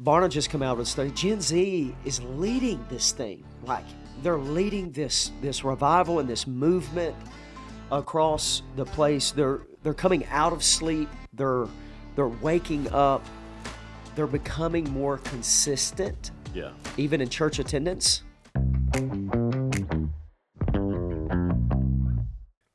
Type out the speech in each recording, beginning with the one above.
Barna just come out with a study. Gen Z is leading this thing. Like, they're leading this revival and this movement across the place. They're coming out of sleep. They're waking up. They're becoming more consistent. Yeah. Even in church attendance.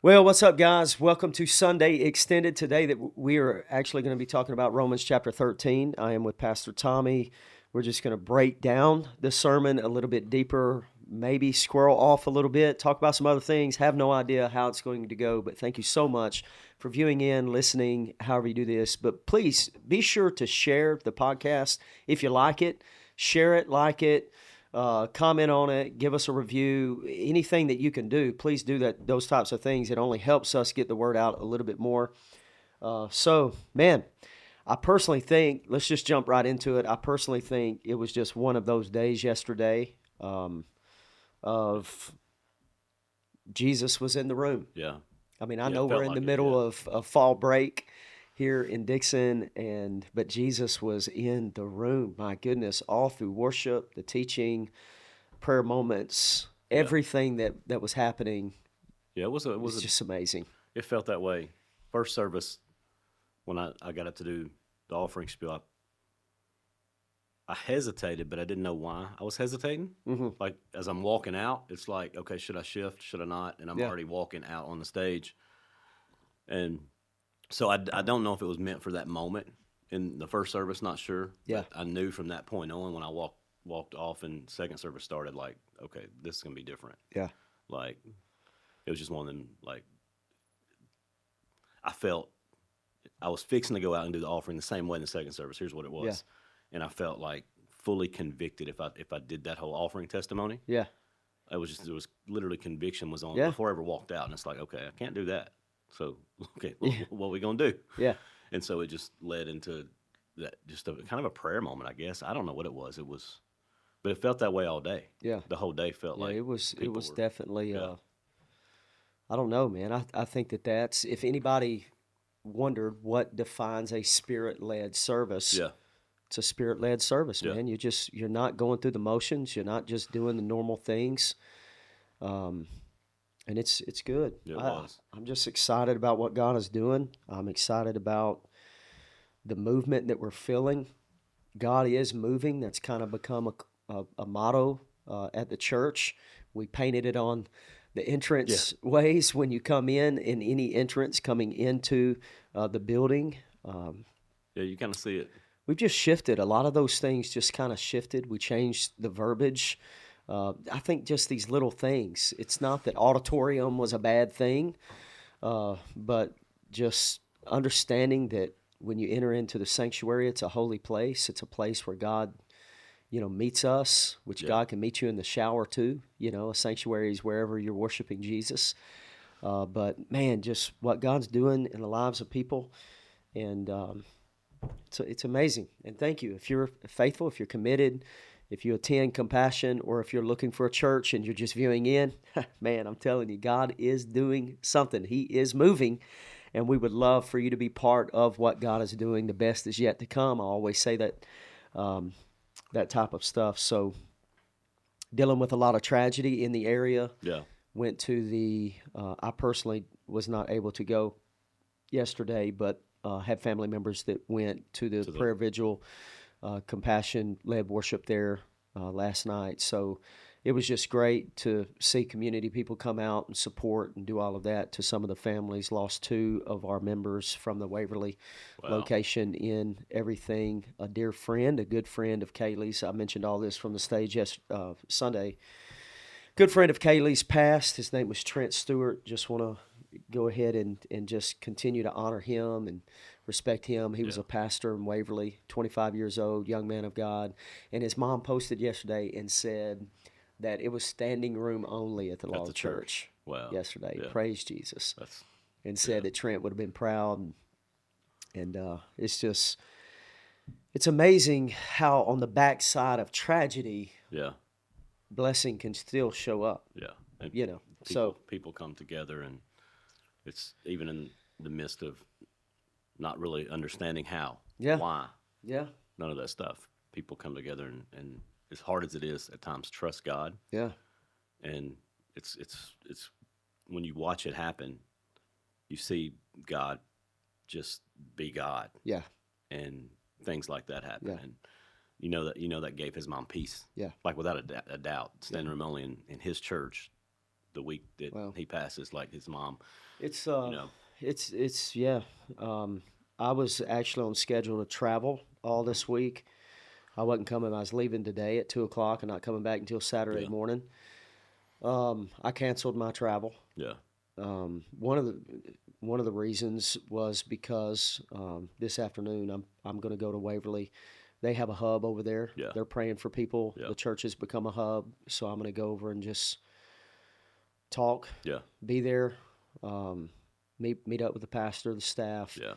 Well, what's up, guys? Welcome to Sunday Extended. Today that we are actually going to be talking about Romans chapter 13. I am with Pastor Tommy. We're just going to break down the sermon a little bit deeper, maybe squirrel off a little bit, talk about some other things. Have no idea how it's going to go, but thank you so much for viewing in, listening, however you do this. But please be sure to share the podcast if you like it. Share it, like it. Comment on it, give us a review, anything that you can do, please do that. Those types of things. It only helps us get the word out a little bit more. So, man, I personally think, let's just jump right into it. I personally think it was just one of those days yesterday of Jesus was in the room. Yeah. I mean, I know we're in the middle of fall break here in Dixon, but Jesus was in the room. My goodness, all through worship, the teaching, prayer moments, everything that was happening. Yeah, it was just amazing. It felt that way. First service, when I got up to do the offering spiel, I hesitated, but I didn't know why I was hesitating. Mm-hmm. Like, as I'm walking out, it's like, okay, should I shift? Should I not? And I'm already walking out on the stage. And so I don't know if it was meant for that moment in the first service, not sure. Yeah. But I knew from that point on when I walked off and second service started, like, okay, this is going to be different. Yeah. Like, it was just one of them, like, I felt I was fixing to go out and do the offering the same way in the second service. Here's what it was. Yeah. And I felt like fully convicted if I did that whole offering testimony. Yeah. There was literally conviction was on before I ever walked out. And it's like, okay, I can't do that. So, okay, what are we going to do? Yeah. And so it just led into that, just a kind of a prayer moment, I guess. I don't know what it was. But it felt that way all day. Yeah. The whole day felt like it was definitely, yeah. I don't know, man. I think that's, if anybody wondered what defines a spirit-led service, it's a spirit-led service, man. You're not going through the motions. You're not just doing the normal things. And it's good. It was. I'm just excited about what God is doing. I'm excited about the movement that we're feeling. God is moving. That's kind of become a motto at the church. We painted it on the entrance ways when you come in any entrance coming into the building. Yeah, you kind of see it. We've just shifted. A lot of those things just kind of shifted. We changed the verbiage. I think just these little things. It's not that auditorium was a bad thing, but just understanding that when you enter into the sanctuary, it's a holy place. It's a place where God, meets us, which God can meet you in the shower too. A sanctuary is wherever you're worshiping Jesus. But man, just what God's doing in the lives of people, and it's amazing. And thank you. If you're faithful, if you're committed, if you attend Compassion, or if you're looking for a church and you're just viewing in, man, I'm telling you, God is doing something. He is moving, and we would love for you to be part of what God is doing. The best is yet to come. I always say that that type of stuff. So dealing with a lot of tragedy in the area. Yeah. Went to I personally was not able to go yesterday, but had family members that went to the prayer vigil, Compassion-led worship there last night. So it was just great to see community people come out and support and do all of that. To some of the families, lost 2 of our members from the Waverly location in everything. A dear friend, a good friend of Kaylee's. I mentioned all this from the stage Sunday. Good friend of Kaylee's passed. His name was Trent Stewart. Just want to go ahead and just continue to honor him and respect him. He was a pastor in Waverly, 25 years old, young man of God. And his mom posted yesterday and said that it was standing room only at the church. Wow. Yesterday. Yeah. Praise Jesus. And said that Trent would have been proud. And it's amazing how on the backside of tragedy, blessing can still show up. Yeah. And people come together, and it's even in the midst of not really understanding how, why, none of that stuff. people come together and as hard as it is at times, trust God. Yeah. And it's when you watch it happen, you see God just be God, Yeah. and things like that happen. Yeah. And that gave his mom peace, Yeah. like without a doubt. Standing room only in his church the week that Well, he passes, like his mom, it's you know, yeah. I was actually on schedule to travel all this week. I wasn't coming. I was leaving today at 2 o'clock and not coming back until Saturday yeah, morning. I canceled my travel. yeah, One of the reasons was because this afternoon I'm going to go to Waverly. They have a hub over there. yeah, They're praying for people. yeah, The church has become a hub, so I'm going to go over and just talk, yeah, be there, um, meet up with the pastor, the staff. yeah,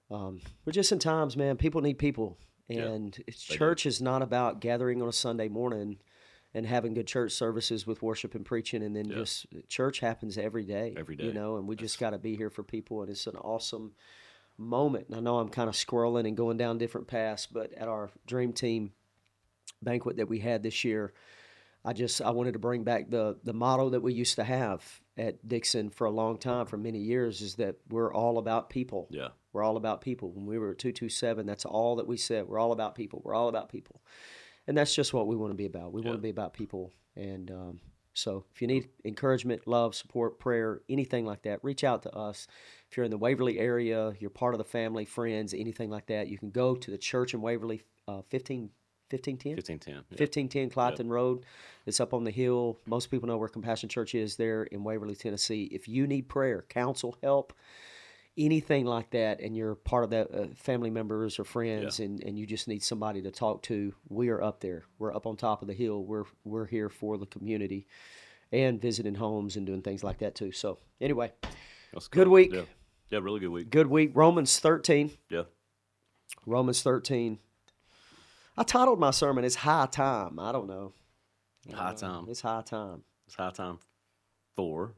But just in times, man, people need people, yeah. and They do. church is not about gathering on a Sunday morning and having good church services with worship and preaching, and then Yeah. just church happens every day, Every day. and we just got to be here for people, and it's an awesome moment. And I know I'm kind of squirreling and going down different paths, but at our dream team banquet that we had this year, I wanted to bring back the motto that we used to have at Dixon for a long time, for many years, is that we're all about people. Yeah, We're all about people. When we were at 227, that's all that we said. We're all about people. We're all about people. And that's just what we want to be about. We yeah, want to be about people. And so if you need encouragement, love, support, prayer, anything like that, reach out to us. If you're in the Waverly area, you're part of the family, friends, anything like that, you can go to the church in Waverly, 1510? 1510. Yeah. 1510 Clydeton Road. It's up on the hill. Most people know where Compassion Church is there in Waverly, Tennessee. If you need prayer, counsel, help, anything like that, and you're part of that family members or friends, Yeah. and you just need somebody to talk to, we are up there. We're up on top of the hill. We're here for the community and visiting homes and doing things like that too. So anyway, That's good cool. week. Yeah. Yeah, really good week. Good week. Romans 13. Yeah. Romans 13. I titled my sermon, It's High Time. I don't know. High time. It's high time. It's high time for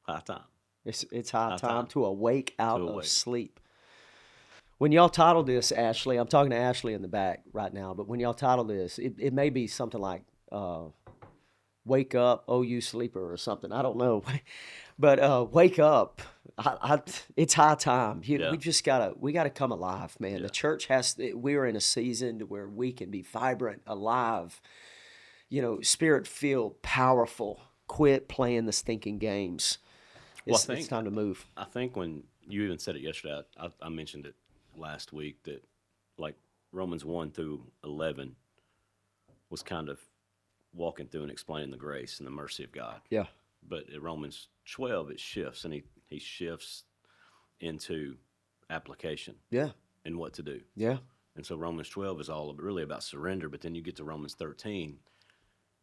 high time. It's high High time time. to awake out To of awake. sleep. When y'all title this, Ashley, I'm talking to Ashley in the back right now, but when y'all title this, it may be something like Wake Up, Oh You Sleeper, or something. I don't know. But wake up. It's high time. Yeah. We gotta come alive, man. Yeah. The church we're in a season where we can be vibrant, alive, spirit filled, powerful. Quit playing the stinking games. It's time to move. I think when you even said it yesterday, I mentioned it last week that like Romans 1 through 11 was kind of walking through and explaining the grace and the mercy of God. Yeah. But at Romans 12, it shifts, and he shifts into application Yeah. and what to do. Yeah. And so Romans 12 is all really about surrender, but then you get to Romans 13,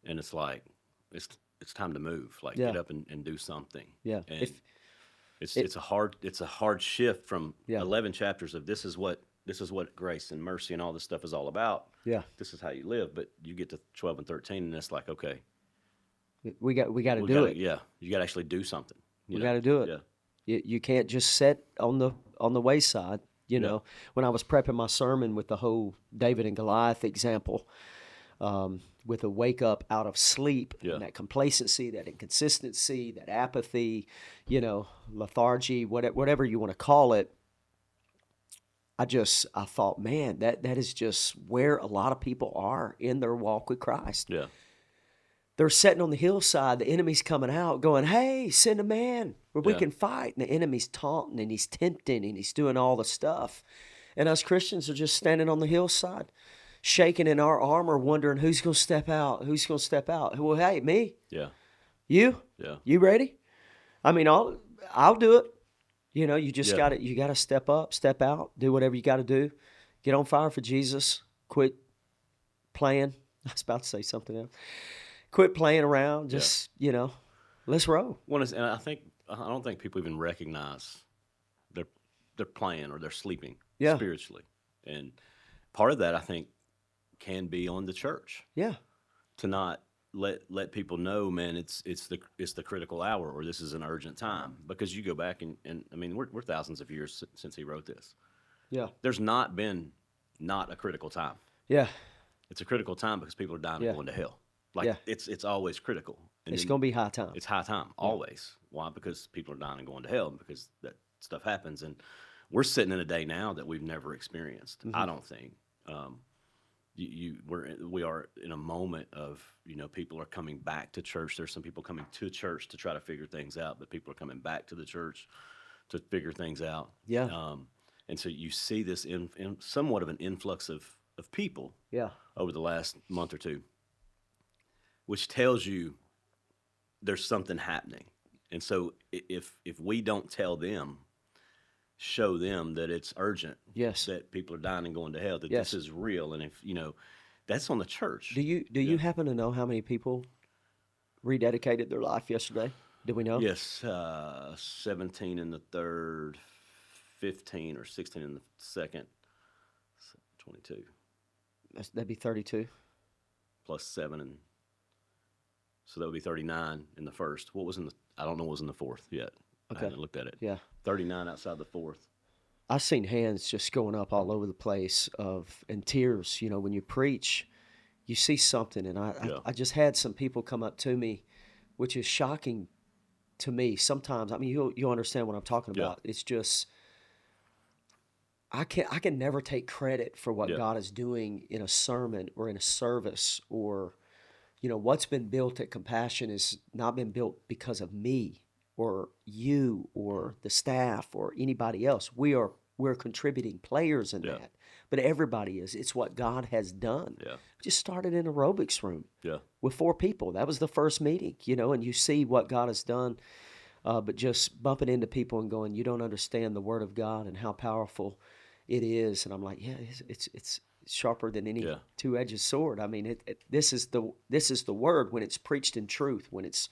and it's like it's time to move. Like Yeah. get up and do something. Yeah. And it's a hard shift from Yeah. 11 chapters of this is what grace and mercy and all this stuff is all about. Yeah. This is how you live. But you get to 12 and 13, and it's like, okay, We got to do it. Yeah, you got to actually do something. We got to do it. Yeah, You can't just sit on the wayside. When I was prepping my sermon with the whole David and Goliath example, with a wake up out of sleep, Yeah. and that complacency, that inconsistency, that apathy, lethargy, whatever you want to call it. I thought, man, that is just where a lot of people are in their walk with Christ. yeah, They're sitting on the hillside. The enemy's coming out going, hey, send a man where we Yeah. can fight. And the enemy's taunting and he's tempting and he's doing all the stuff. And us Christians are just standing on the hillside, shaking in our armor, wondering who's going to step out. Who's going to step out? Well, hey, me, yeah, you, yeah, you ready? I mean, I'll do it. You just Yeah. got to step up, step out, do whatever you got to do. Get on fire for Jesus. Quit playing. I was about to say something else. Quit playing around. Just, let's roll. And I don't think people even recognize they're playing or they're sleeping Yeah. spiritually, and part of that I think can be on the church Yeah. to not let people know, man, it's the critical hour, or this is an urgent time, because you go back and I mean we're thousands of years since he wrote this. Yeah. There's not been not a critical time. Yeah. it's a critical time because people are dying and Yeah. going to hell. Like Yeah. it's always critical. And It's then going to be high time. it's high time, Yeah. always. Why? Because people are dying and going to hell because that stuff happens. And we're sitting in a day now that we've never experienced. Mm-hmm. I don't think. We are in a moment of, people are coming back to church. There's some people coming to church to try to figure things out, but people are coming back to the church to figure things out. Yeah. And so you see this in somewhat of an influx of people Yeah. over the last month or two, which tells you there's something happening. And so if we don't tell them, show them that it's urgent, Yes. that people are dying and going to hell, that Yes. this is real, and if that's on the church. Do you happen to know how many people rededicated their life yesterday? Do we know? Yes, 17 in the third, 15 or 16 in the second, 22 That'd be 32. plus 7, and so that would be 39 in the first. What was in the? I don't know what was in the fourth yet. I Okay. haven't looked at it. Yeah. 39 outside the fourth. I've seen hands just going up all over the place and tears. When you preach, you see something, and Yeah. I just had some people come up to me, which is shocking to me sometimes. I mean, you'll understand what I'm talking Yeah. about. It's just I can never take credit for what Yeah. God is doing in a sermon or in a service, or what's been built at Compassion has not been built because of me or you or the staff or anybody else. We're contributing players in Yeah. that, but everybody is. It's what God has done. Yeah. Just started in an aerobics room Yeah. with 4 people. That was the first meeting, and you see what God has done. But just bumping into people and going, you don't understand the Word of God and how powerful it is. And I'm like, yeah, it's sharper than any Yeah. two-edged sword. I mean, this is the Word when it's preached in truth, when it's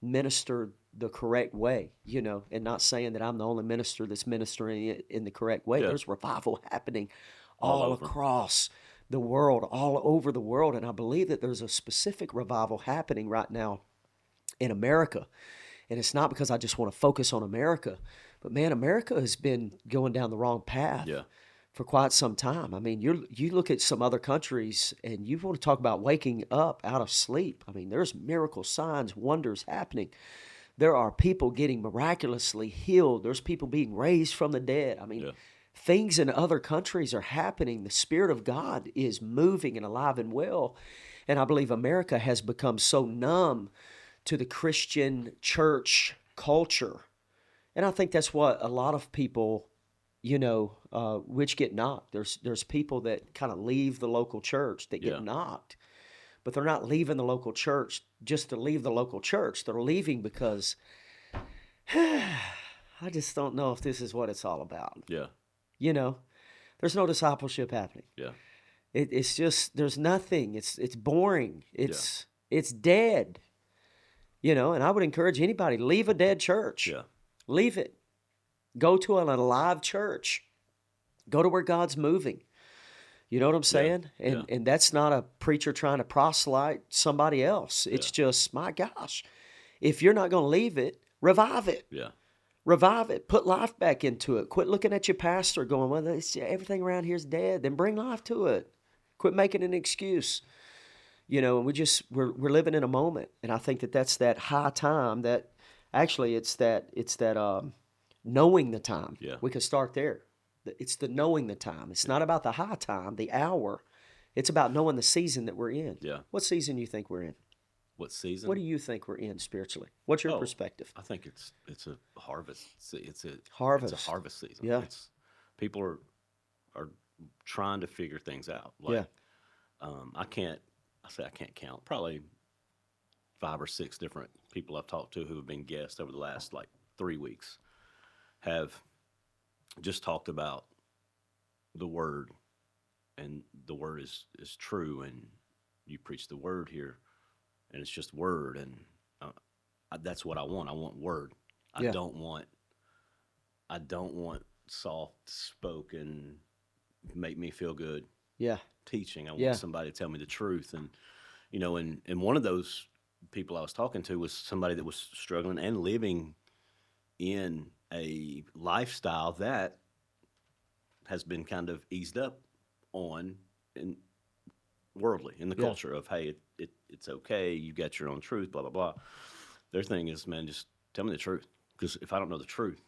ministered the correct way, and not saying that I'm the only minister that's ministering it in the correct way. Yeah. There's revival happening All all over. across the world, all over the world. And I believe that there's a specific revival happening right now in America. And it's not because I just want to focus on America, but man, America has been going down the wrong path Yeah. for quite some time. I mean, you look at some other countries and you want to talk about waking up out of sleep. I mean, there's miracle signs, wonders happening. There are people getting miraculously healed. There's people being raised from the dead. I mean, Yeah. things in other countries are happening. The Spirit of God is moving and alive and well. And I believe America has become so numb to the Christian church culture. And I think that's what a lot of people, which get knocked. There's people that kind of leave the local church that get Yeah. knocked, but they're not leaving the local church just to leave the local church. They're leaving because I just don't know if this is what it's all about. Yeah. There's no discipleship happening. Yeah. It's just there's nothing. It's boring. It's dead. And I would encourage anybody, leave a dead church. Yeah. Leave it. Go to an alive church. Go to where God's moving. You know what I'm saying? And that's not a preacher trying to proselyte somebody else. It's just, my gosh, if you're not going to leave it, revive it. Yeah. Revive it. Put life back into it. Quit looking at your pastor going, well, everything around here is dead. Then bring life to it. Quit making an excuse. And we're living in a moment, and I think that's that high time. That actually it's that knowing the time. Yeah. We could start there. It's the knowing the time. It's not about the high time, the hour. It's about knowing the season that we're in. Yeah. What season do you think we're in? What season? What do you think we're in spiritually? What's your perspective? I think it's a harvest. It's a Harvest. It's a harvest season. Yeah. People are trying to figure things out. Like, I can't count. Probably 5 or 6 different people I've talked to who have been guests over the last 3 weeks have just talked about the Word, and the Word is true, and you preach the Word here, and it's just Word, and that's what I want. I want Word. I don't want soft spoken, make me feel good. Yeah. Teaching. I want somebody to tell me the truth. And, and one of those people I was talking to was somebody that was struggling and living in a lifestyle that has been kind of eased up on, and worldly in the Yeah. culture of, hey, it's okay, you got your own truth, blah blah blah. Their thing is, man, just tell me the truth, because if I don't know the truth,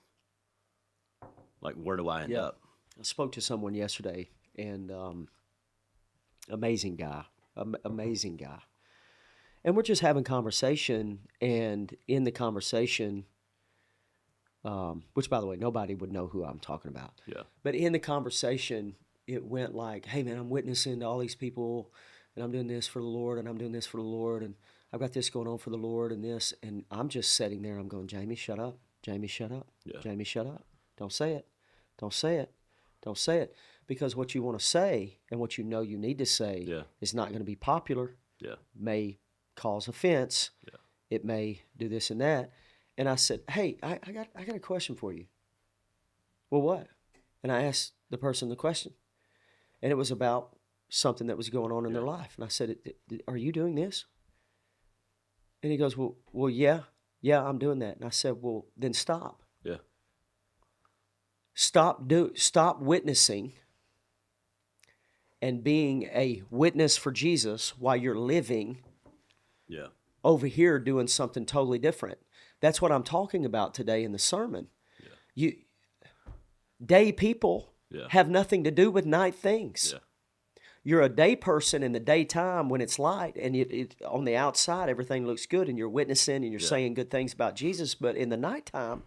like, where do I end Yeah. up? I spoke to someone yesterday, and amazing guy, amazing guy. And we're just having conversation, and in the conversation, which by the way, nobody would know who I'm talking about. Yeah, But in the conversation, it went like, "Hey man, I'm witnessing to all these people, and I'm doing this for the Lord, and I'm doing this for the Lord, and I've got this going on for the Lord, and this." And I'm just sitting there. I'm going, "Jamie, shut up. Jamie, shut up. yeah, Jamie, shut up. Don't say it. Don't say it. Don't say it." Because what you want to say and what you know you need to say yeah, is not going to be popular, yeah, may cause offense, yeah, it may do this and that. And I said, "Hey, I got a question for you." "Well, what?" And I asked the person the question, and it was about something that was going on in yeah, their life. And I said, "Are you doing this?" And he goes, "Well, yeah, I'm doing that." And I said, "Well, then stop. yeah, Stop witnessing and being a witness for Jesus while you're living yeah, over here doing something totally different." That's what I'm talking about today in the sermon. yeah, You day people yeah, have nothing to do with night things. yeah, You're a day person in the daytime when it's light, and on the outside everything looks good, and you're witnessing and you're yeah, saying good things about Jesus. But in the nighttime,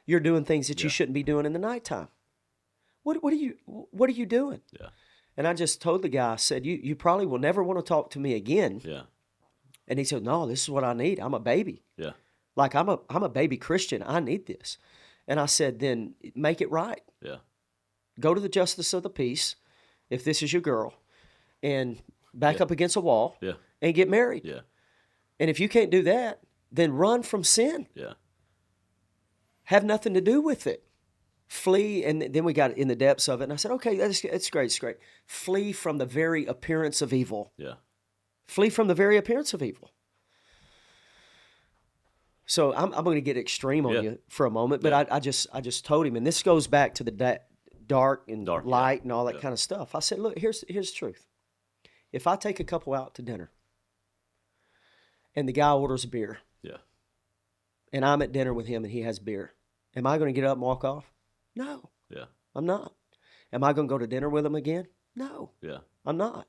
you're doing things that you yeah, shouldn't be doing in the nighttime. What are you doing? yeah, And I just told the guy, I said, you probably will never want to talk to me again. yeah, And he said, "No, this is what I need. I'm a baby. yeah, Like I'm a baby Christian. I need this." And I said, "Then make it right. yeah, Go to the justice of the peace, if this is your girl, and back yeah, up against a wall yeah, and get married. yeah, And if you can't do that, then run from sin. yeah, Have nothing to do with it. Flee." And then we got in the depths of it. And I said, "Okay, that's great. It's great. Flee from the very appearance of evil. yeah, Flee from the very appearance of evil." So I'm going to get extreme on yeah, you for a moment, but yeah. I just told him, and this goes back to the dark and Dark, yeah, light and all that yeah, kind of stuff. I said, "Look, here's the truth. If I take a couple out to dinner, and the guy orders a beer, yeah, and I'm at dinner with him and he has beer, am I going to get up and walk off? No, yeah, I'm not. Am I going to go to dinner with him again? No, yeah, I'm not.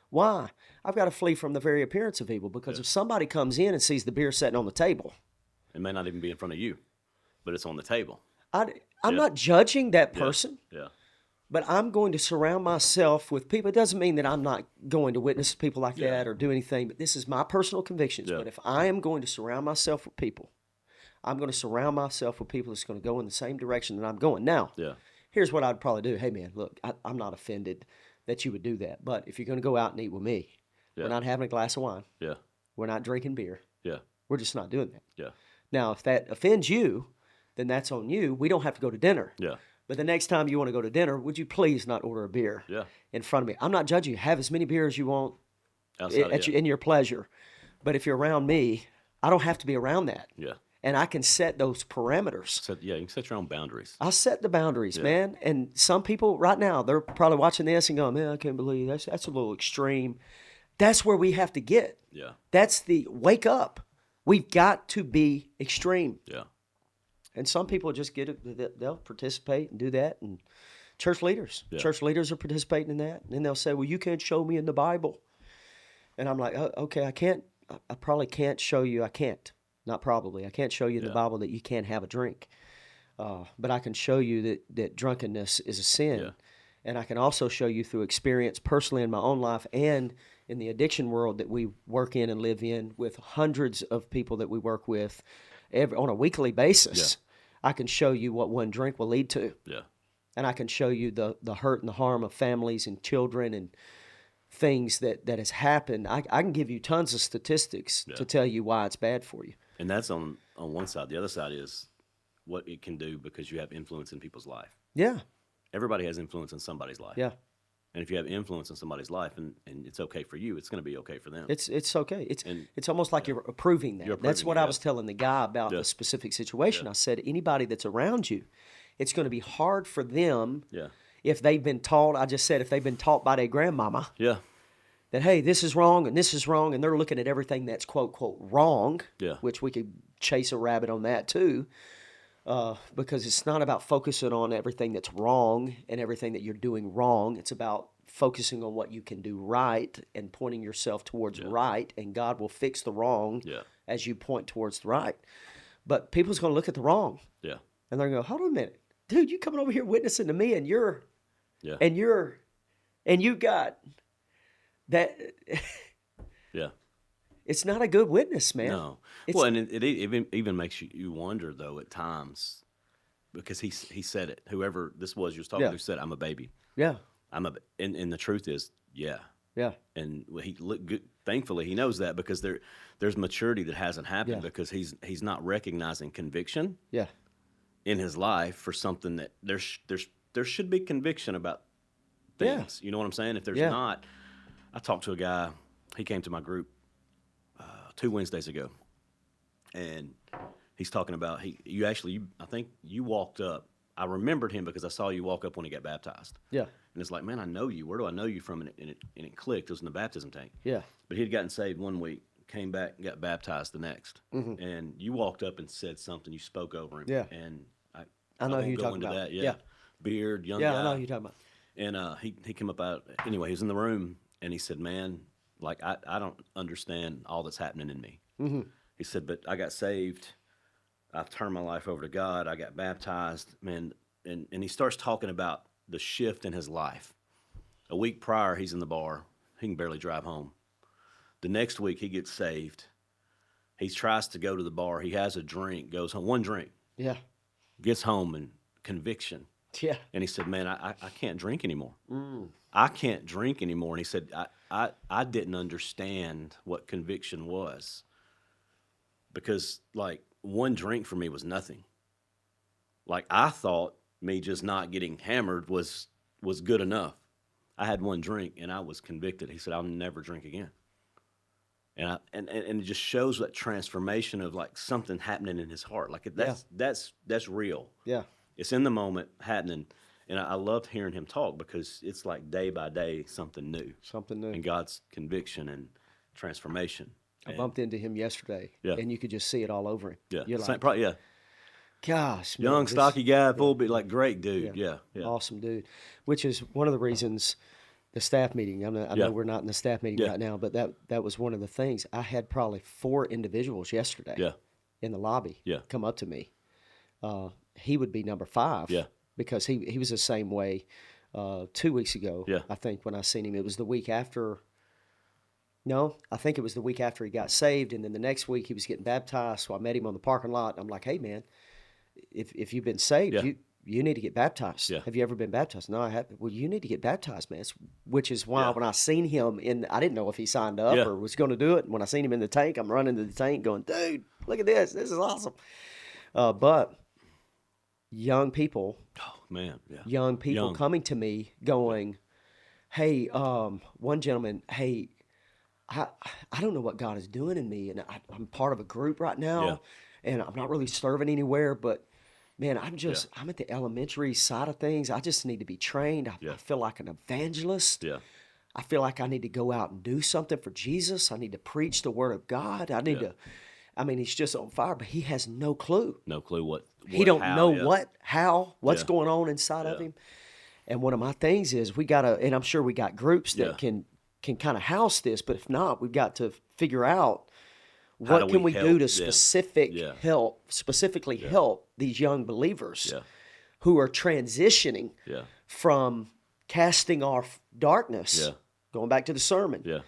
Why? I've got to flee from the very appearance of evil, because yeah. if somebody comes in and sees the beer sitting on the table, It may not even be in front of you, but it's on the table. I'm Yeah, not judging that yeah, person, yeah, but I'm going to surround myself with people. It doesn't mean that I'm not going to witness people like yeah, that or do anything, but this is my personal convictions. yeah, But if I am going to surround myself with people, I'm going to surround myself with people that's going to go in the same direction that I'm going. Now, yeah, here's what I'd probably do. "Hey, man, look, I'm not offended that you would do that, but if you're going to go out and eat with me, we're yeah, not having a glass of wine. yeah, We're not drinking beer. yeah, We're just not doing that." yeah, Now, if that offends you, then that's on you. We don't have to go to dinner. yeah, But the next time you want to go to dinner, would you please not order a beer yeah. in front of me? I'm not judging you. Have as many beers as you want Outside, at yeah, in your pleasure. But if you're around me, I don't have to be around that. yeah. And I can set those parameters. So yeah, you can set your own boundaries. I set the boundaries, Yeah, man. And some people right now, they're probably watching this and going, "Man, I can't believe that's a little extreme." That's where we have to get. yeah, That's the wake up. We've got to be extreme. yeah, And some people just get it, they'll participate and do that. And church leaders yeah, are participating in that. And then they'll say, "Well, you can't show me in the Bible." And I'm like, "Oh, okay, I can't. I probably can't show you. I can't. Not probably. I can't show you in the yeah, Bible that you can't have a drink. But I can show you that drunkenness is a sin. yeah, And I can also show you through experience personally in my own life and in the addiction world that we work in and live in, with hundreds of people that we work with on a weekly basis. I can show you what one drink will lead to. yeah, And I can show you the hurt and the harm of families and children and things that has happened. I can give you tons of statistics yeah. to tell you why it's bad for you. And that's on one side. The other side is what it can do because you have influence in people's life. Yeah, Everybody has influence in somebody's life. yeah. And if you have influence in somebody's life and it's okay for you, it's going to be okay for them. It's okay. And It's almost like you're approving that. You're That's approving what it, I yeah. was telling the guy about Yeah. the specific situation. Yeah. I said, anybody that's around you, it's going to be hard for them Yeah, if they've been taught. I just said if they've been taught by their grandmama yeah, that, hey, this is wrong and this is wrong, and they're looking at everything that's quote, quote, wrong, Yeah. which we could chase a rabbit on that too, because it's not about focusing on everything that's wrong and everything that you're doing wrong. It's about focusing on what you can do right and pointing yourself towards right, and God will fix the wrong Yeah. as you point towards the right. But people's going to look at the wrong, Yeah. and they're going to go, hold on a minute, dude, you coming over here witnessing to me, and Yeah. you got that. Yeah. It's not a good witness, man. No. It's, Well, and it even makes you wonder though at times, because he said it. Whoever this was you was talking Yeah. to said, "I'm a baby." yeah, And the truth is, yeah. yeah, And he looked good. Thankfully, he knows that, because there's maturity that hasn't happened, Yeah. because he's not recognizing conviction yeah, in his life for something that there should be conviction about things. You know what I'm saying? If there's Yeah. not, I talked to a guy. He came to my group 2 Wednesdays ago, and he's talking about I think you walked up. I remembered him because I saw you walk up when he got baptized. yeah, And it's like, man, I know you. Where do I know you from? And it clicked. It was in the baptism tank. yeah. But he'd gotten saved one week, came back, and got baptized the next. And you walked up and said something. You spoke over him. Yeah. And I know won't who you're go talking into about. that. Yeah. Yeah. Beard, young Yeah, guy. I know who you're talking about. And he came up out. Anyway, he was in the room, and he said, man, like, I don't understand all that's happening in me. He said, but I got saved. I've turned my life over to God. I got baptized, man. And he starts talking about the shift in his life. A week prior, he's in the bar. He can barely drive home. The next week, he gets saved. He tries to go to the bar. He has a drink, goes home, one drink, Yeah, gets home, and conviction. yeah, And he said, man, I can't drink anymore. I can't drink anymore. And he said, I didn't understand what conviction was, because, like, one drink for me was nothing. Like, I thought me just not getting hammered was good enough. I had one drink and I was convicted. He said, I'll never drink again. And it just shows that transformation of, like, something happening in his heart. Like, that's real. yeah, It's in the moment happening. And I loved hearing him talk, because it's like day by day something new. something new. And God's conviction and transformation. I bumped into him yesterday, Yeah. and you could just see it all over him. Yeah. You're Same, like, probably, yeah. gosh, man, Young, this- stocky guy, full bit, like, great dude. Yeah. Yeah. awesome dude. Which is one of the reasons the staff meeting. I Yeah. know we're not in the staff meeting Yeah. right now, but that was one of the things. I had probably 4 individuals yesterday Yeah. in the lobby Yeah. come up to me. He would be number 5. Yeah. Because he was the same way 2 weeks ago. Yeah. I think when I seen him, it was the week after. No, I think it was the week after he got saved, and then the next week he was getting baptized. So I met him on the parking lot. I'm like, hey man, if you've been saved, Yeah. you need to get baptized. Yeah. Have you ever been baptized? No, I haven't. Well, you need to get baptized, man. Which is why Yeah. when I seen him I didn't know if he signed up Yeah. or was going to do it. And when I seen him in the tank, I'm running to the tank going, dude, look at this. This is awesome. But young people Oh, man. Yeah. young people Young. coming to me going, hey, one gentleman, hey, I don't know what God is doing in me, and I'm part of a group right now, Yeah. and I'm not really serving anywhere, but man, I'm at the elementary side of things. I just need to be trained. I Yeah. feel like an evangelist. Yeah. I feel like I need to go out and do something for Jesus. I need to preach the word of God. I need to. I mean, he's just on fire, but he has no clue. No clue what He don't how, know yeah. what's Yeah. going on inside of Yeah. him. And one of my things is we gotta, and I'm sure we got groups that Yeah. can kind of house this, but if not, we've got to figure out How what do can we we do to help them? specifically help these young believers Yeah. who are transitioning Yeah. from casting off darkness, Yeah. going back to the sermon, Yeah.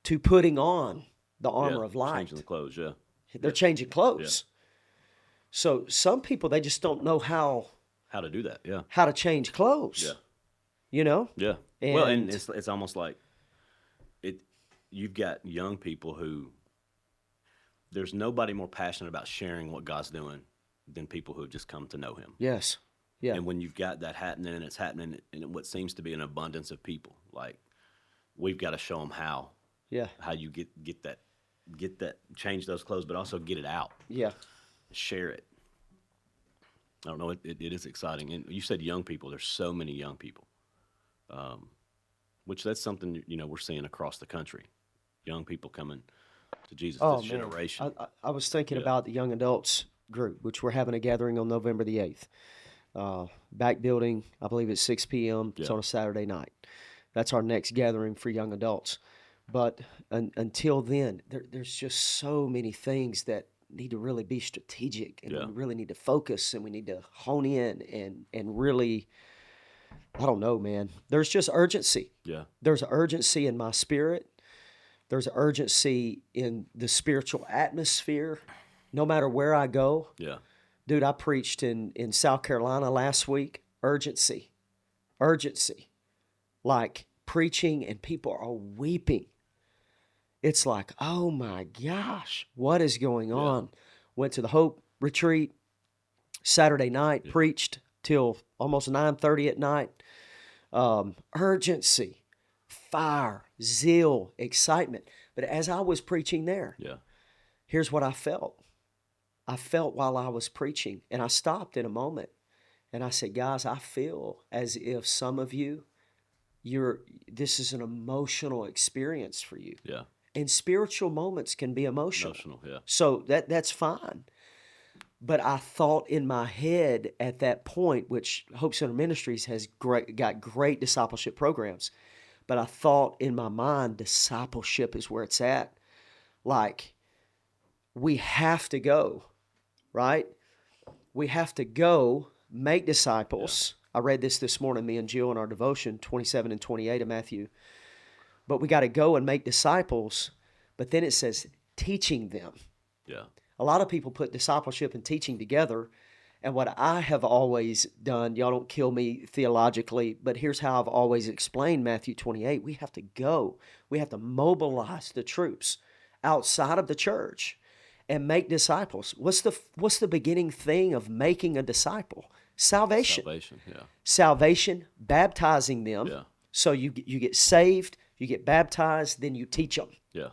to putting on the armor Yeah. of light. Changing the clothes. Yeah. They're changing clothes. So some people, they just don't know how How to do that. Yeah. to change clothes. Yeah. You know? Yeah. Well, and And- it's almost like you've got young people who there's nobody more passionate about sharing what God's doing than people who have just come to know him. Yes. Yeah. And when you've got that happening, and it's happening in what seems to be an abundance of people, like, we've got to show them how Yeah. you get that, change those clothes, but also get it out, Yeah. share it. I don't know. It is exciting. And you said young people. There's so many young people. which that's something, we're seeing across the country. Young people coming to Jesus, Oh this man, generation. I was thinking Yeah. about the young adults group, which we're having a gathering on November the 8th. Back building, I believe it's 6 p.m. It's Yeah. on a Saturday night. That's our next gathering for young adults. But until then, there's just so many things that need to really be strategic, and Yeah. we really need to focus, and we need to hone in and really, I don't know, man. There's just urgency. Yeah. There's urgency in my spirit. There's urgency in the spiritual atmosphere. No matter where I go, Yeah. dude, I preached in South Carolina last week. Urgency, urgency. Like preaching, and people are weeping. It's like, oh my gosh, what is going Yeah. on? Went to the Hope retreat Saturday night, Yeah. preached till almost 9:30 at night. Urgency, fire, zeal, excitement. But as I was preaching there, Yeah. here's what I felt. I felt while I was preaching, and I stopped in a moment and I said, guys, I feel as if some of you, this is an emotional experience for you. Yeah. And spiritual moments can be emotional. Emotional. Yeah. So that's fine. But I thought in my head at that point, which Hope Center Ministries has got great discipleship programs, but I thought in my mind, discipleship is where it's at. Like, we have to go, right? We have to go make disciples. I read this morning, me and Jill, in our devotion, 27 and 28 of Matthew. But we got to go and make disciples. But then it says teaching them. Yeah. A lot of people put discipleship and teaching together. And what I have always done, y'all don't kill me theologically, but here's how I've always explained Matthew 28. We have to go. We have to mobilize the troops outside of the church and make disciples. What's the beginning thing of making a disciple? Salvation. Salvation. Yeah. Salvation, baptizing them. Yeah. So you get saved, you get baptized, then you teach them. Yeah.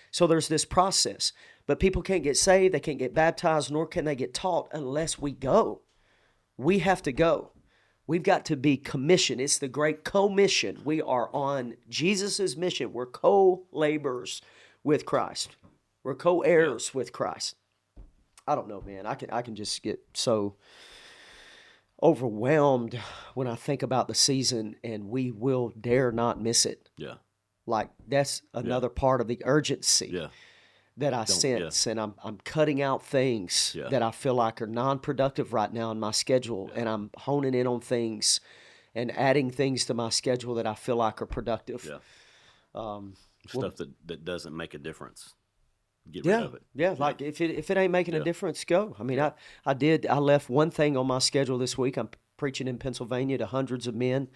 So there's this process. But people can't get saved, they can't get baptized, nor can they get taught unless we go. We have to go. We've got to be commissioned. It's the great commission. We are on Jesus' mission. We're co-laborers with Christ. We're co-heirs with Christ. I don't know, man. I can just get so overwhelmed when I think about the season, and we will dare not miss it. Yeah. Like, that's another part of the urgency. Yeah. That I sense, and I'm cutting out things that I feel like are non-productive right now in my schedule, and I'm honing in on things and adding things to my schedule that I feel like are productive. Yeah. Stuff that doesn't make a difference. Get Yeah, rid of it. yeah. Like if it ain't making a difference, go. I mean, I left one thing on my schedule this week. I'm preaching in Pennsylvania to hundreds of men,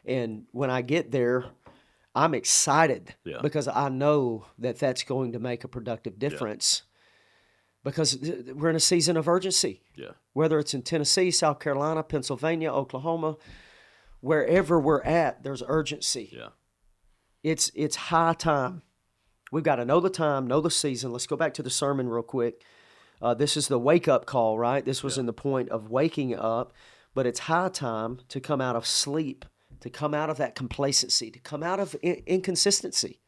and when I get there, I'm excited because I know that that's going to make a productive difference because we're in a season of urgency. Yeah. Whether it's in Tennessee, South Carolina, Pennsylvania, Oklahoma, wherever we're at, there's urgency. Yeah. It's high time. We've got to know the time, know the season. Let's go back to the sermon real quick. This is the wake-up call, right? This was in the point of waking up, but it's high time to come out of sleep, to come out of that complacency, to come out of inconsistency.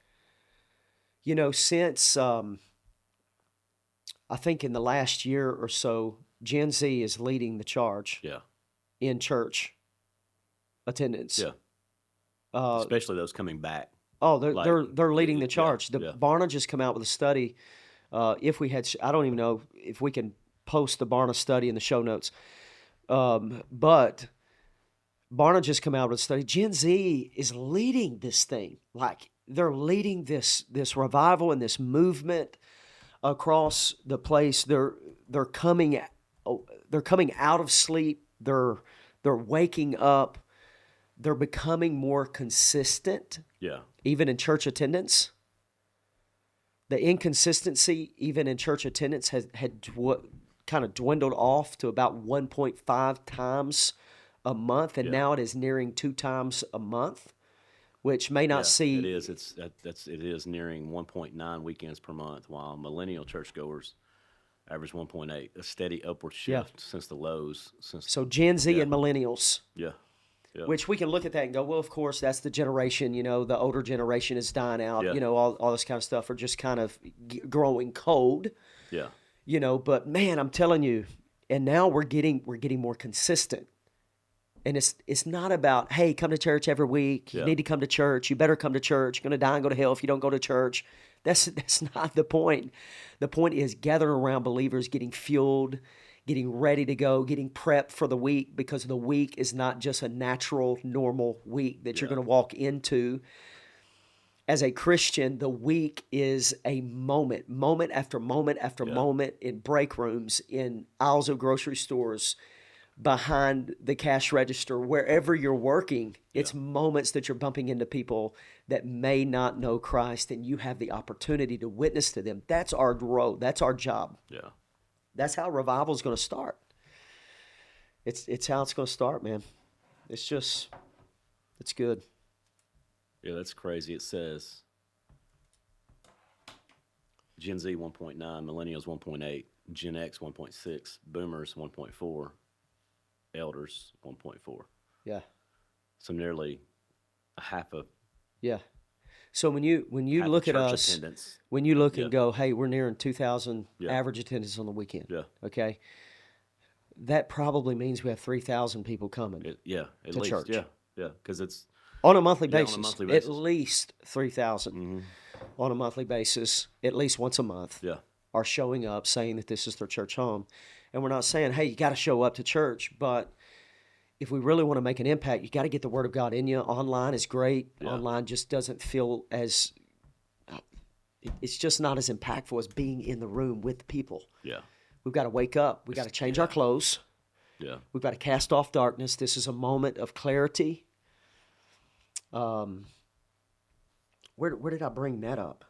You know, since I think in the last year or so, Gen Z is leading the charge in church attendance. Yeah. Especially those coming back. Oh, they're leading the charge. Barna just come out with a study. If we had, I don't even know if we can post the Barna study in the show notes, but Barna just come out with a study. Gen Z is leading this thing. Like, they're leading this revival and this movement across the place. They're coming out of sleep. They're waking up. They're becoming more consistent. Yeah. Even in church attendance. The inconsistency even in church attendance had kind of dwindled off to about 1.5 times a month, and now it is nearing 2 times a month, which may not see. It is. It is nearing 1.9 weekends per month, while millennial churchgoers average 1.8. A steady upward shift since the lows. So Gen Z and millennials. Yeah. Yep. which we can look at that and go, well, of course, that's the generation, the older generation is dying out, Yeah. all this kind of stuff are just kind of growing cold, Yeah. but man, I'm telling you, and now we're getting more consistent. And it's not about, hey, come to church every week. You Yeah. need to come to church. You better come to church. You're going to die and go to hell if you don't go to church. That's not the point. The point is gathering around believers, getting fueled, getting ready to go, getting prepped for the week, because the week is not just a natural, normal week that you're Yeah. going to walk into. As a Christian, the week is a moment after moment after Yeah. moment, in break rooms, in aisles of grocery stores, behind the cash register, wherever you're working. It's moments that you're bumping into people that may not know Christ, and you have the opportunity to witness to them. That's our role. That's our job. Yeah. That's how revival is going to start. It's how it's going to start, man. It's good. Yeah, that's crazy. It says Gen Z 1.9, Millennials 1.8, Gen X 1.6, Boomers 1.4, Elders 1.4. Yeah. So nearly a half of Yeah. So when you half look of at church us, attendance. when you look Yeah. and go, hey, we're nearing 2,000 Yeah. average attendance on the weekend. Yeah. Okay. That probably means we have 3,000 people coming At to least. church. Yeah. Yeah. Because it's on a monthly on a basis. monthly At basis. least 3,000 Mm-hmm. on a monthly basis, at least once a month, Yeah. are showing up saying that this is their church home. And we're not saying, hey, you got to show up to church, but if we really want to make an impact, you got to get the Word of God in you. Online is great. Yeah. Online just doesn't feel as, it's just not as impactful as being in the room with the people. Yeah. We've got to wake up. We've got to change our clothes. Yeah. We've got to cast off darkness. This is a moment of clarity. Where did I bring that up?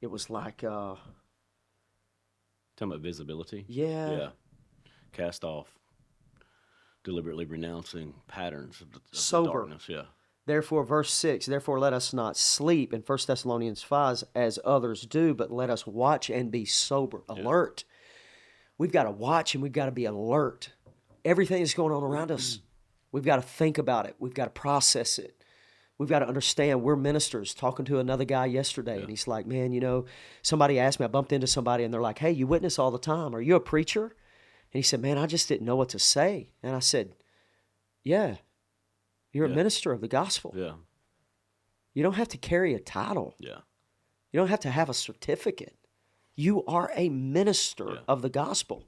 It was like, Talking about visibility. yeah. Yeah. Cast off. Deliberately renouncing patterns of the Sober. darkness. Yeah. Therefore, verse 6, therefore let us not sleep in 1 Thessalonians 5 as others do, but let us watch and be sober, alert. We've got to watch and we've got to be alert. Everything that's going on around us, we've got to think about it. We've got to process it. We've got to understand we're ministers. Talking to another guy yesterday, and he's like, man, somebody asked me, I bumped into somebody, and they're like, hey, you witness all the time. Are you a preacher? And he said, man, I just didn't know what to say. And I said, yeah, you're a minister of the gospel. Yeah. You don't have to carry a title. Yeah. You don't have to have a certificate. You are a minister of the gospel.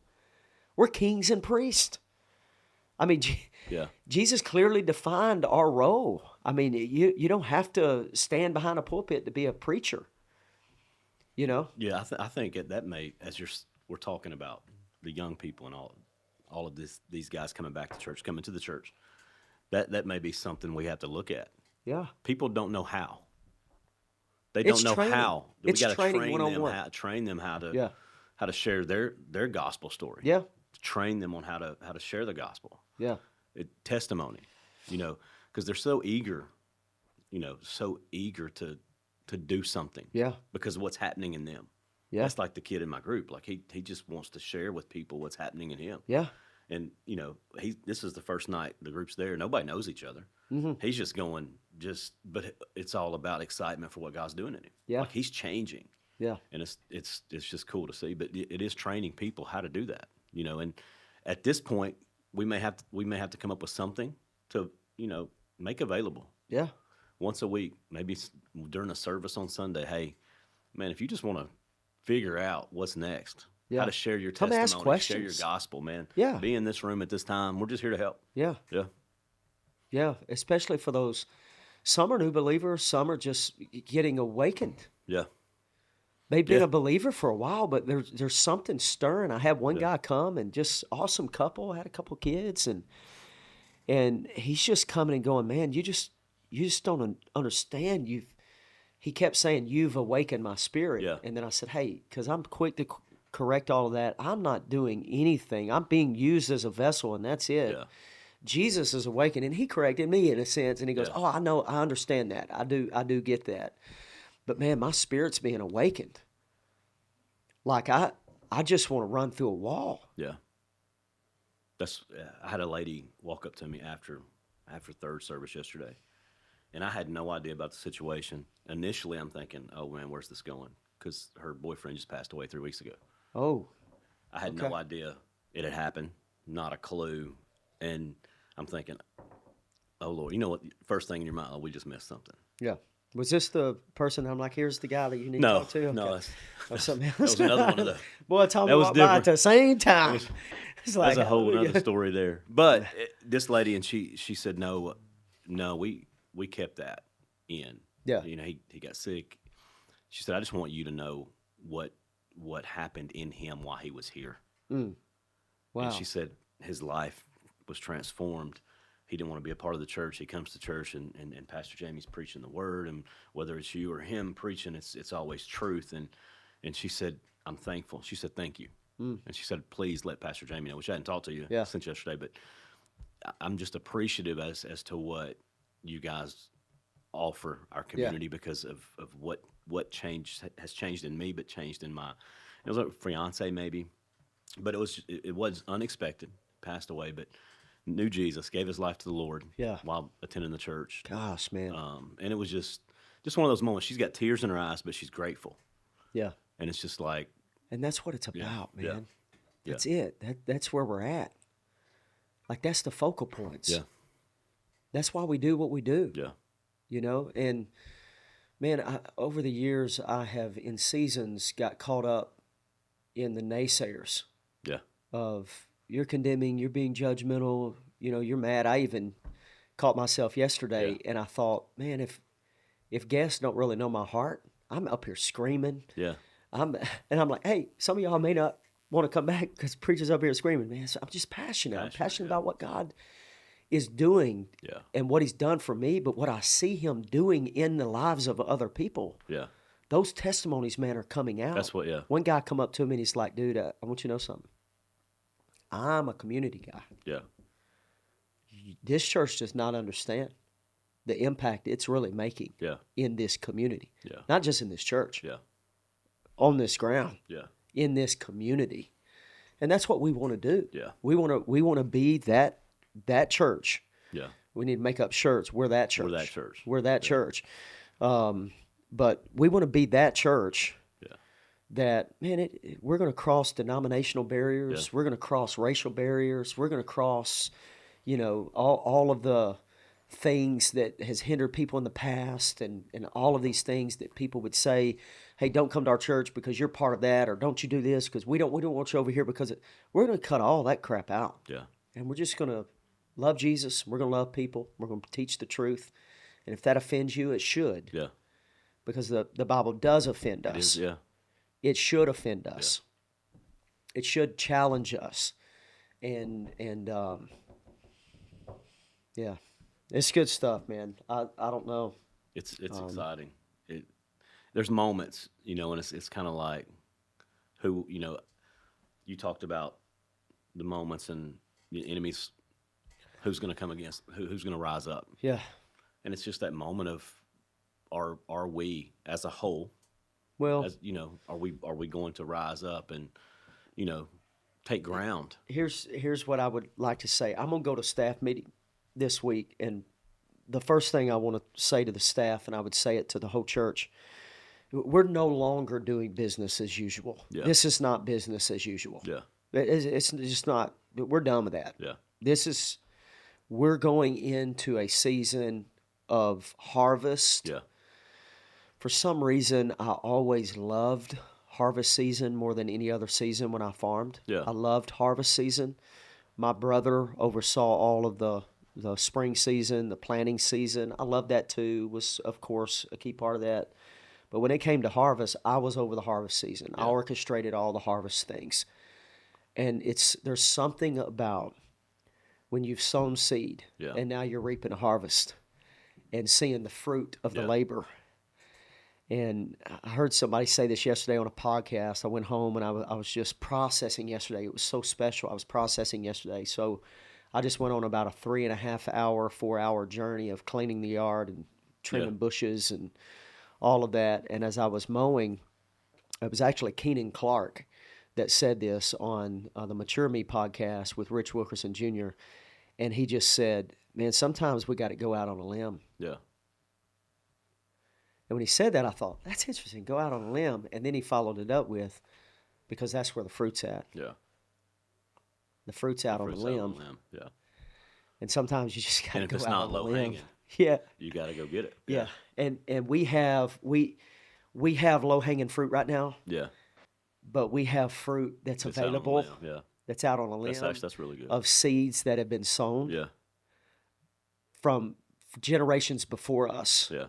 We're kings and priests. I mean, Jesus clearly defined our role. I mean, you don't have to stand behind a pulpit to be a preacher. Yeah, I think that may, as we're talking about the young people and all of these guys coming back to church, coming to the church, that may be something we have to look at. Yeah. People don't know how. They don't know training. how. It's we got to training train one-on-one. them train them how to share their gospel story. Yeah. Train them on how to share the gospel. Yeah. Testimony, because they're so eager, to do something. Yeah. Because of what's happening in them. Yeah. That's like the kid in my group. Like he just wants to share with people what's happening in him. Yeah. And this is the first night the group's there. Nobody knows each other. Mm-hmm. He's just going, but it's all about excitement for what God's doing in him. Yeah. Like he's changing. Yeah. And it's just cool to see. But it is training people how to do that. And at this point, we may have to come up with something to make available. Yeah. Once a week, maybe during a service on Sunday. Hey, man, if you just want to figure out what's next, how to share your Come testimony, ask questions. share your gospel, man. Yeah. Be in this room at this time. We're just here to help. Yeah. Yeah. Yeah. Especially for those, some are new believers, some are just getting awakened. Yeah. They've been a believer for a while, but there's something stirring. I had one guy come, and just awesome couple, had a couple kids, and he's just coming and going, man, you just don't understand. He kept saying, you've awakened my spirit. Yeah. And then I said, hey, because I'm quick to correct all of that. I'm not doing anything. I'm being used as a vessel, and that's it. Yeah. Jesus is awakened, and he corrected me in a sense, and he goes, oh, I know, I understand that. I do get that. But man, my spirit's being awakened. Like I just want to run through a wall. Yeah. I had a lady walk up to me after after third service yesterday, and I had no idea about the situation. Initially, I'm thinking, "Oh man, where's this going?" Because her boyfriend just passed away 3 weeks ago. Oh, I had okay. no idea it had happened, not a clue, and I'm thinking, "Oh Lord, you know what?" First thing in your mind, "Oh, we just missed something." Yeah. Was this the person I'm like, here's the guy that you need to No, talk to? no, Okay. Or something that else? was another one of the. Boy, Tommy That was walked by at different. the same That time. was It's That's like, a whole oh, other yeah. story there. But this lady, and she said no, no, we kept that in. Yeah. You know, he got sick. She said, I just want you to know what happened in him while he was here. Mm, And she wow. said his life was transformed. He didn't want to be a part of the church. He comes to church, and Pastor Jamie's preaching the word, and whether it's you or him preaching, it's always truth. And she said, I'm thankful. She said, thank you. Mm, And she said, please let Pastor Jamie know, which I hadn't talked to you yeah. since yesterday, but I'm just appreciative as to what you guys offer our Yeah. community because of what changed has changed in me, but changed in my, it was a fiance maybe, but it was unexpected, passed away, but knew Jesus, gave his life to the Lord Yeah. while attending the church, Gosh, man. and it was just one of those moments. She's got tears in her eyes, but she's grateful, Yeah. and it's just like, And that's what it's yeah, about, yeah, man. yeah, That's it. That's where we're at. Like, that's the focal yeah, points. That's why we do what we do, yeah, And man, over the years, I have in seasons got caught up in the naysayers yeah, of you're condemning, you're being judgmental, you're mad. I even caught myself yeah, yesterday and I thought, man, if guests don't really know my heart, I'm up here screaming. yeah, I'm and I'm like, hey, some of y'all may not want to come back because preachers up here screaming, man. So I'm just passionate. I'm passionate, passionate yeah, about what God is doing yeah, and what He's done for me, but what I see Him doing in the lives of other people. yeah. Those testimonies, man, are coming out. That's what, yeah, One guy come up to me and he's like, dude, I want you to know something. I'm a community guy. yeah, This church does not understand the impact it's really making yeah, in this community, yeah, not just in this church, yeah, on this ground, yeah, in this community. And that's what we want to do. yeah, We want to be that church. yeah. We need to make up shirts. We're that We're that church. church. We're that Yeah, church. But we want to be that church yeah, that, man, we're going to cross denominational yeah, barriers. We're going to cross racial barriers. We're going to cross, all of the things that has hindered people in the past, and all of these things that people would say, hey, don't come to our church because you're part of that, or don't you do this because we don't want you over here because we're going to cut all that crap out. yeah, And we're just going to love Jesus. We're going to love people. We're going to teach the truth. And if that offends you, it should, yeah. because the Bible does offend It is, us. yeah, It should offend yeah, us. It should challenge us. And yeah, it's good stuff, man. I don't know. it's exciting. It There's moments, and it's kind of like who, you talked about the moments and the enemies, who's going to come against, who's going to rise up, Yeah. and it's just that moment of are we as a whole, Well, as are we going to rise up and you know take ground? here's what I would like to say. I'm gonna go to staff meeting this week, and the first thing I want to say to the staff, and I would say it to the whole church, we're no longer doing business as usual. Yeah, This is not business as usual. yeah, It's just not. We're done with that. yeah, This is we're going into a season of harvest. yeah, For some reason, I always loved harvest season more than any other season when I farmed. yeah, I loved harvest season. My brother oversaw all of the spring season, the planting season. I loved that too. Was of course a key part of that. But when it came to harvest, I was over the harvest season. I yeah, orchestrated all the harvest things. And there's something about when you've sown seed yeah, and now you're reaping a harvest and seeing the fruit of the yeah, labor. And I heard somebody say this yesterday on a podcast. I went home and I was just processing yesterday. It was so special. I was processing yesterday. So I just went on about a 3.5 hour, 4 hour journey of cleaning the yard and yeah, trimming bushes and all of that. And as I was mowing, it was actually Keenan Clark that said this on the Mature Me podcast with Rich Wilkerson Jr. And he just said, man, sometimes we got to go out on a limb. Yeah. And when he said that, I thought, that's interesting, go out on a limb. And then he followed it up with, because that's where the fruit's at. Yeah. The fruit's out on the limb. Yeah. And sometimes you just got to And if go it's out not on the low limb. hanging, Yeah. you got to go get it. Yeah. And we have low hanging fruit right now, Yeah. but we have fruit that's It's out on the available. limb. Yeah. That's out on a limb. That's really good. Of seeds that have been sown. Yeah. From generations before us. Yeah.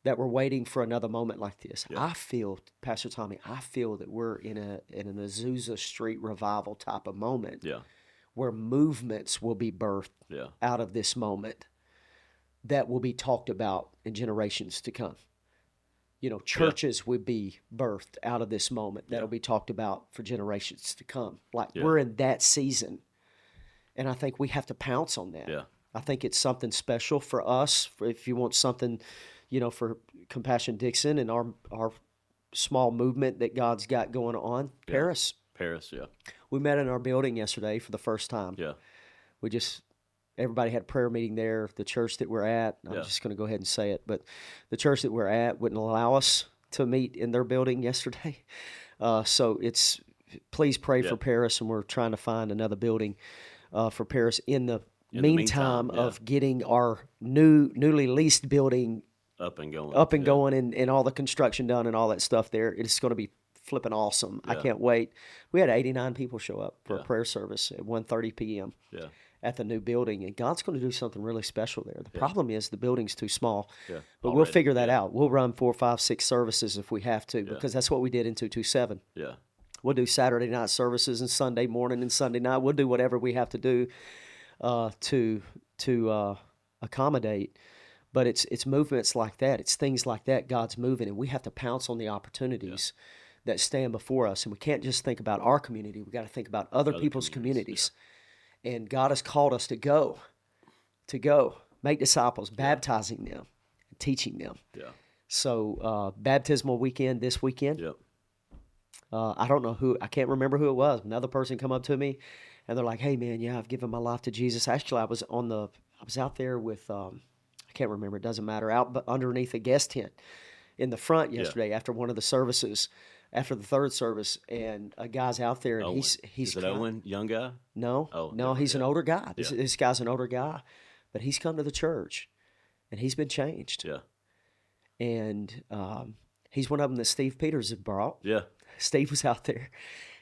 That were waiting for another moment like this. Yeah. I feel, Pastor Tommy, that we're in an Azusa Street revival type of moment. Yeah. Where movements will be birthed out of this moment that will be talked about in generations to come. Churches will be birthed out of this moment that'll be talked about for generations to come. Like we're in that season, and I think we have to pounce on that. Yeah. I think it's something special for us. If you want something, for Compassion Dixon and our small movement that God's got going on, Paris. Yeah. We met in our building yesterday for the first time. Yeah. Everybody had a prayer meeting there. The church that we're at, I'm just going to go ahead and say it, but the church that we're at wouldn't allow us to meet in their building yesterday. So please pray for Paris, and we're trying to find another building for Paris in the meantime of getting our newly leased building up and going and all the construction done and all that stuff there. It's going to be flipping awesome. I can't wait. We had 89 people show up for a prayer service at 1:30 p.m. At the new building, and God's going to do something really special there. The problem is the building's too small, but we'll figure that out. We'll run 4, 5, 6 services if we have to, because that's what we did in 227. Yeah. We'll do Saturday night services and Sunday morning and Sunday night. We'll do whatever we have to do to accommodate. But it's movements like that. It's things like that God's moving, and we have to pounce on the opportunities that stand before us. And we can't just think about our community. We got to think about other people's communities. And God has called us to go, make disciples, baptizing them, and teaching them. Yeah. So baptismal weekend this weekend. Yep. I don't know I can't remember who it was. Another person come up to me, and they're like, "Hey man, I've given my life to Jesus." Actually, I was out there with I can't remember. It doesn't matter. But underneath a guest tent in the front yesterday after one of the services. After the third service, and a guy's out there, and Owen. he's Is it Owen, young guy? No, he's an older guy. This guy's an older guy, but he's come to the church, and he's been changed. Yeah. And he's one of them that Steve Peters had brought. Yeah. Steve was out there,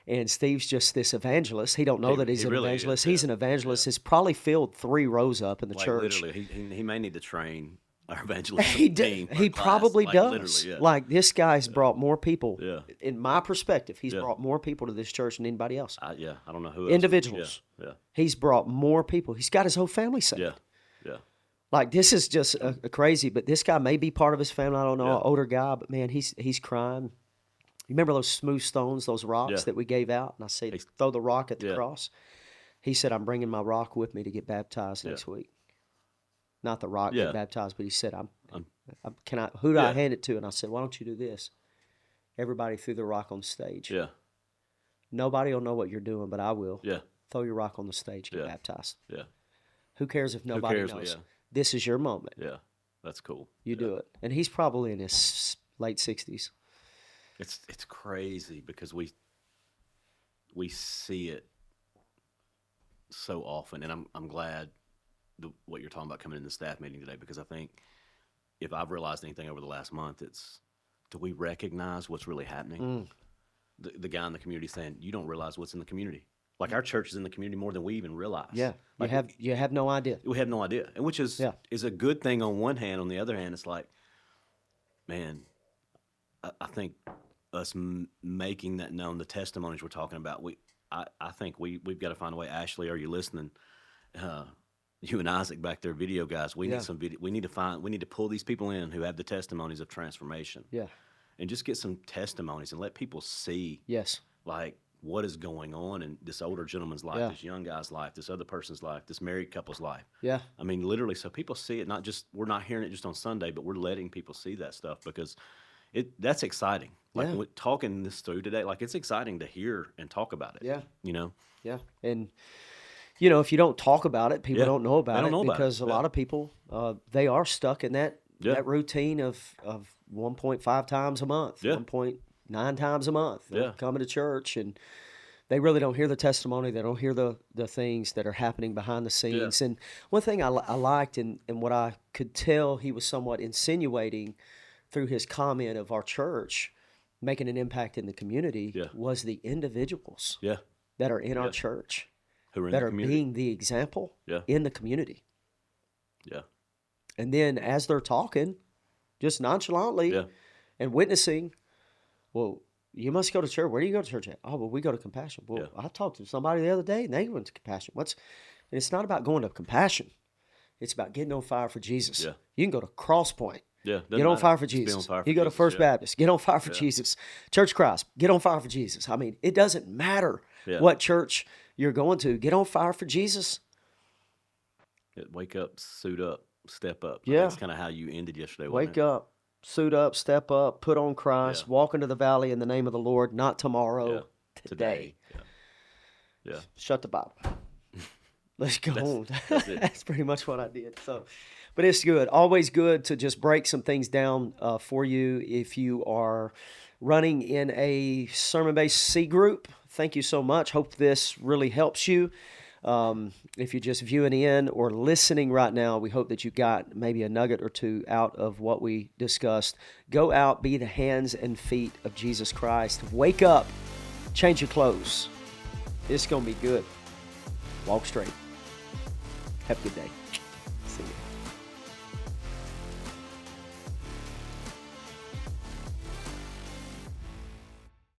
and Steve's just this evangelist. He don't know that he's an really evangelist. is, He's an evangelist. He's probably filled 3 rows up in the church. Literally, he may need to train our evangelist He team. He probably does. Literally, Like this guy's brought more people. Yeah. In my perspective, he's brought more people to this church than anybody else. I don't know who Individuals. Yeah. He's brought more people. He's got his whole family saved. Yeah. Yeah. Like this is just a crazy. But this guy may be part of his family. I don't know. An older guy, but man, he's crying. You remember those smooth stones, those rocks that we gave out? And I said, throw the rock at the cross. He said, I'm bringing my rock with me to get baptized next week. Not the rock get baptized, but he said, who do I hand it to? And I said, why don't you do this? Everybody threw the rock on the stage. Yeah. Nobody will know what you're doing, but I will. Yeah. Throw your rock on the stage, get baptized. Yeah. Who cares if nobody knows? Yeah. This is your moment. Yeah. That's cool. You do it. And he's probably in his late 60s. It's crazy because we see it so often, and I'm glad what you're talking about coming in the staff meeting today, because I think if I've realized anything over the last month, it's do we recognize what's really happening? The guy in the community saying, you don't realize what's in the community. Like our church is in the community more than we even realize. Yeah, like you have no idea. We have no idea, and which is a good thing on one hand. On the other hand, it's like, man, I think us making that known, the testimonies we're talking about, I think we've got to find a way. Ashley, are you listening? You and Isaac back there, video guys. We need some video. We need to pull these people in who have the testimonies of transformation. Yeah, and just get some testimonies and let people see. Yes, like what is going on in this older gentleman's life, this young guy's life, this other person's life, this married couple's life. Yeah, I mean, literally, so people see it. We're not hearing it just on Sunday, but we're letting people see that stuff because that's exciting. Like talking this through today, like it's exciting to hear and talk about it. Yeah, you know. Yeah, and if you don't talk about it, people Yeah. don't know They about don't it know about it. because a Yeah. lot of people, they are stuck in that Yeah. routine of 1.5 times a month, Yeah. 1.9 times a month. They're Yeah. coming to church, and they really don't hear the testimony. They don't hear the things that are happening behind the Yeah. scenes. And one thing I liked, and what I could tell he was somewhat insinuating through his comment of our church making an impact in the community, Yeah. was the individuals Yeah. that are in our Yeah. church Who are in that the are community. being the example Yeah. in the community. Yeah. And then as they're talking, just nonchalantly Yeah. and witnessing, well, you must go to church. Where do you go to church at? Oh, well, we go to Compassion. Well, Yeah. I talked to somebody the other day, and they went to Compassion. And it's not about going to Compassion. It's about getting on fire for Jesus. Yeah. You can go to Cross Point. Yeah. Get on fire for Just be on Jesus. fire for You go to Jesus. First Yeah. Baptist. Get on fire for Yeah. Jesus. Church Christ. Get on fire for Jesus. I mean, it doesn't matter Yeah. what church you're going to. Get on fire for Jesus. Yeah. Wake up, suit up, step up. Yeah. That's kind of how you ended yesterday. Wasn't Wake it? up, suit up, step up, put on Christ, Yeah. walk into the valley in the name of the Lord, not tomorrow, Yeah. today. Yeah. Yeah. Shut the Bible. Let's go home. That's it. That's pretty much what I did. So, but it's good. Always good to just break some things down for you if you are running in a sermon-based C group. Thank you so much. Hope this really helps you. If you're just viewing in or listening right now, we hope that you got maybe a nugget or two out of what we discussed. Go out, be the hands and feet of Jesus Christ. Wake up, change your clothes. It's going to be good. Walk straight. Have a good day.